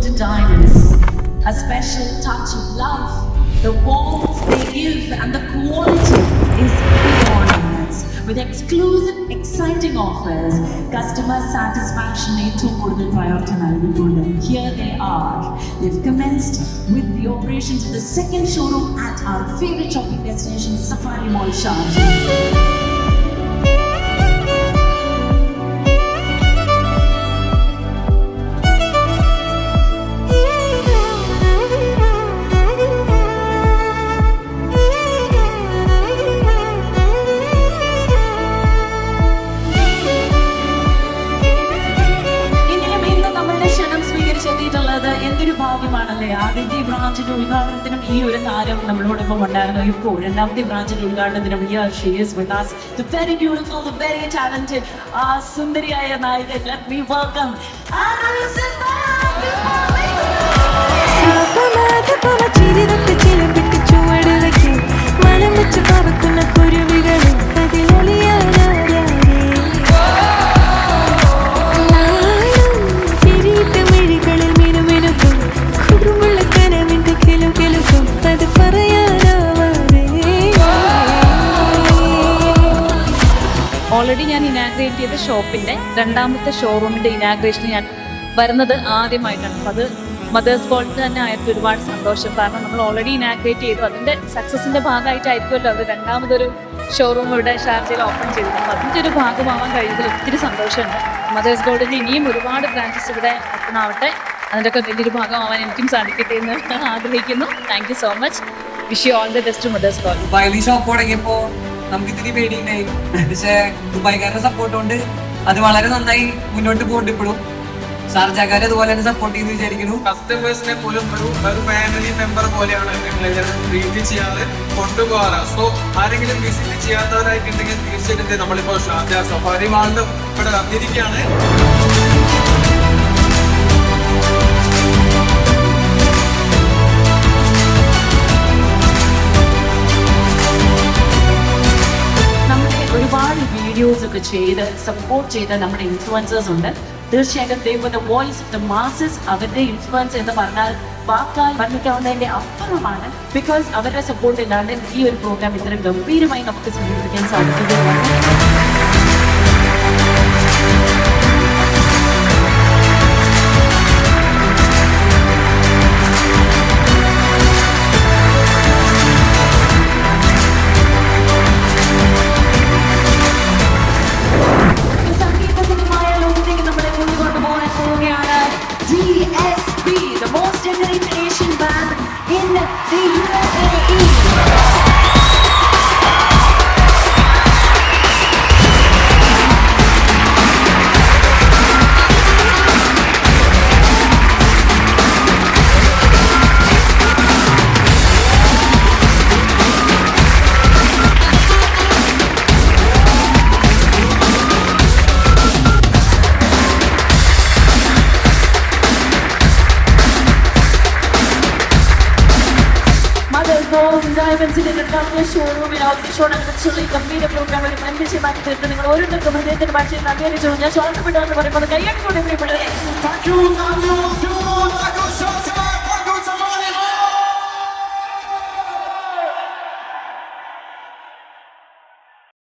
to diamonds. A special touch of love, the warmth they give and the quality is beyond limits. With exclusive, exciting offers, customer satisfaction ഏറ്റവും കൂടുതൽ priority നൽകിക്കൊണ്ട് here they are. They've commenced with the operations of the second showroom at our favorite shopping destination, Safari Mall Sharjah. എന്തൊരു ഭാഗ്യമാണല്ലേ. ആദ്യത്തെ ബ്രാഞ്ചിന്റെ ഉദ്ഘാടനത്തിനും ഈ ഒരു താരം നമ്മളോടൊപ്പം ഉണ്ടായിരുന്നു. ഇപ്പോൾ രണ്ടാമത്തെ ബ്രാഞ്ചിന്റെ ഉദ്ഘാടനത്തിനും here she is with us, the very beautiful, the very talented, സുന്ദരിയായ നായിക. Let me welcome ഓൾറെഡി ഞാൻ ഇനാഗ്രേറ്റ് ചെയ്ത ഷോപ്പിൻ്റെ രണ്ടാമത്തെ ഷോറൂമിൻ്റെ ഇനാഗ്രേഷന് ഞാൻ വരുന്നത് ആദ്യമായിട്ടാണ്. അപ്പോൾ അത് മദേഴ്സ് ഗോൾഡ് തന്നെ ആയിട്ട് ഒരുപാട് സന്തോഷം. കാരണം നമ്മൾ ഓൾറെഡി ഇനാഗ്രേറ്റ് ചെയ്തു, അതിൻ്റെ സക്സസിൻ്റെ ഭാഗമായിട്ടായിരിക്കുമല്ലോ അവർ രണ്ടാമതൊരു ഷോറൂം ഇവിടെ ഷാർജയിൽ ഓപ്പൺ ചെയ്തിരുന്നു. അതിൻ്റെ ഒരു ഭാഗമാവാൻ കഴിയുന്നതിൽ ഒത്തിരി സന്തോഷമുണ്ട്. മദേഴ്സ് ഗോൾഡിൻ്റെ ഇനിയും ഒരുപാട് ബ്രാഞ്ചസ് ഇവിടെ ഓപ്പൺ ആവട്ടെ, അതിൻ്റെയൊക്കെ വലിയൊരു ഭാഗമാവാൻ എനിക്കും സാധിക്കട്ടെ എന്ന് ആഗ്രഹിക്കുന്നു. Thank you so much. Wish you all the best to Mother's Gold. ദുബായിൽ ഷോപ്പ് തുടങ്ങിയപ്പോൾ നമുക്ക് ഇത്തിരി പേടിയുണ്ടായി, പക്ഷേ ദുബായ്ക്കാരുടെ സപ്പോർട്ട് കൊണ്ട് അത് വളരെ നന്നായി മുന്നോട്ട് പോകുന്നുണ്ട്. ഇപ്പോഴും ഷാർജക്കാരെ അതുപോലെ തന്നെ സപ്പോർട്ട് ചെയ്ത് വിചാരിക്കുന്നു. കസ്റ്റമേഴ്സിനെ പോലും ഒരു ഫാമിലി മെമ്പർ പോലെയാണ് ട്രീറ്റ് ചെയ്യാറ്, കൊണ്ടുപോകാറ്. സോ ആരെങ്കിലും വിസിറ്റ് ചെയ്യാത്തവരായിട്ടുണ്ടെങ്കിൽ തീർച്ചയായിട്ടും നമ്മളിപ്പോൾ ഷാർജ സഫാരി മാളിലും ഇവിടെ വന്നിരിക്കുകയാണ്. ഒരുപാട് വീഡിയോസ് ഒക്കെ ചെയ്ത് സപ്പോർട്ട് ചെയ്ത നമ്മുടെ ഇൻഫ്ലുവൻസേഴ്സ് ഉണ്ട്. തീർച്ചയായിട്ടും they were the voice of the masses. അവരുടെ ഇൻഫ്ലുവൻസ് എന്ന് പറഞ്ഞാൽ വാക്കാൽ വർണ്ണിക്കാവുന്നതിന്റെ അപ്പുറമാണ്. ബിക്കോസ് അവരുടെ സപ്പോർട്ട് ഇല്ലാണ്ട് ഈ ഒരു പ്രോഗ്രാം ഇത്ര ഗംഭീരമായി നമുക്ക് സംഘടിപ്പിക്കാൻ സാധിക്കുകയാണ്. DSB, the most decorated Asian band in the UAE. ഡയമണ്ട്സിന്റെ രണ്ടാമത്തെ ഷോറൂമിൽ ഔട്ട്ഷോണനുസരിച്ചുള്ള ഗംഭീര പ്രോഗ്രാം ഒരു മെമ്പർഷിപ്പാക്കി തീർത്ത് നിങ്ങൾ ഓരോരുത്തർക്കും ഹൃദയത്തിന്റെ ഭാഷയിൽ നന്ദി അറിയിച്ചു. ഞാൻ ശ്വാസപ്പെട്ടാന്ന് പറയുമ്പോൾ കൈയടിക്കൊണ്ട് പ്രിയപ്പെട്ടത്